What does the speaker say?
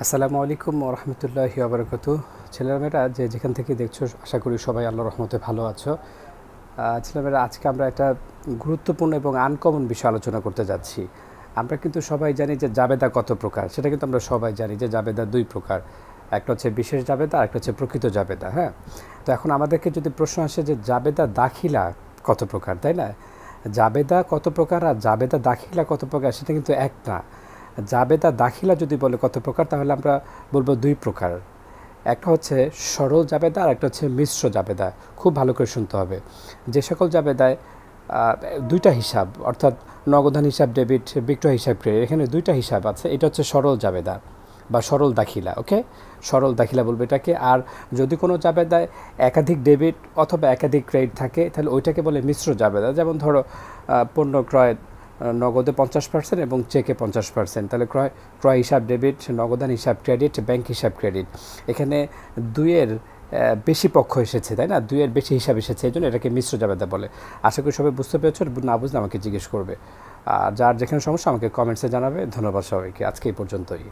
আসসালামু আলাইকুম ওয়া রাহমাতুল্লাহি ওয়া বারাকাতুহু। ছেলেমেয়েরা যে যেখান থেকে দেখছো আশা করি সবাই আল্লাহর রহমতে ভালো আছো। ছেলেমেয়েরা আজকে আমরা একটা গুরুত্বপূর্ণ এবং আনকমন বিষয় আলোচনা করতে যাচ্ছি। আমরা কিন্তু সবাই জানি যে জাবেদা কত প্রকার, সেটা কিন্তু আমরা সবাই জানি যে জাবেদা দুই প্রকার। একটা হচ্ছে বিশেষ জাবেদা আর একটা হচ্ছে প্রকৃত জাবেদা। হ্যাঁ, তো এখন আমাদেরকে যদি প্রশ্ন আসে যে জাবেদা দাখিলা কত প্রকার, তাই না? জাবেদা কত প্রকার আর জাবেদা দাখিলা কত প্রকার সেটা কিন্তু এক না। জাবেদা দাখিলা যদি বলে কত প্রকার, তাহলে আমরা বলবো দুই প্রকার। একটা হচ্ছে সরল জাবেদা আর একটা হচ্ছে মিশ্র জাবেদা। খুব ভালো করে শুনতে হবে। যে সকল জাবেদায় দুইটা হিসাব, অর্থাৎ নগদান হিসাব ডেবিট, বিক্রয় হিসাব ক্রেডিট, এখানে দুইটা হিসাব আছে, এটা হচ্ছে সরল জাবেদা বা সরল দাখিলা। ওকে, সরল দাখিলা বলবে এটাকে। আর যদি কোনো জাবেদায় একাধিক ডেবিট অথবা একাধিক ক্রেডিট থাকে, তাহলে ওইটাকে বলে মিশ্র জাবেদা। যেমন ধরো পণ্য ক্রয় নগদে 50% এবং চেকে 50%, তাহলে ক্রয় হিসাব ডেবিট, নগদান হিসাব ক্রেডিট, ব্যাংক হিসাব ক্রেডিট। এখানে দুইয়ের বেশি পক্ষ এসেছে, তাই না? দুইয়ের বেশি হিসাব এসেছে, এই জন্য এটাকে মিশ্র জাবেদা বলে। আশা করি সবাই বুঝতে পেরেছ, না বুঝলে আমাকে জিজ্ঞেস করবে। আর যার যেখানে সমস্যা আমাকে কমেন্টসে জানাবে। ধন্যবাদ সবাইকে, আজকে এই পর্যন্তই।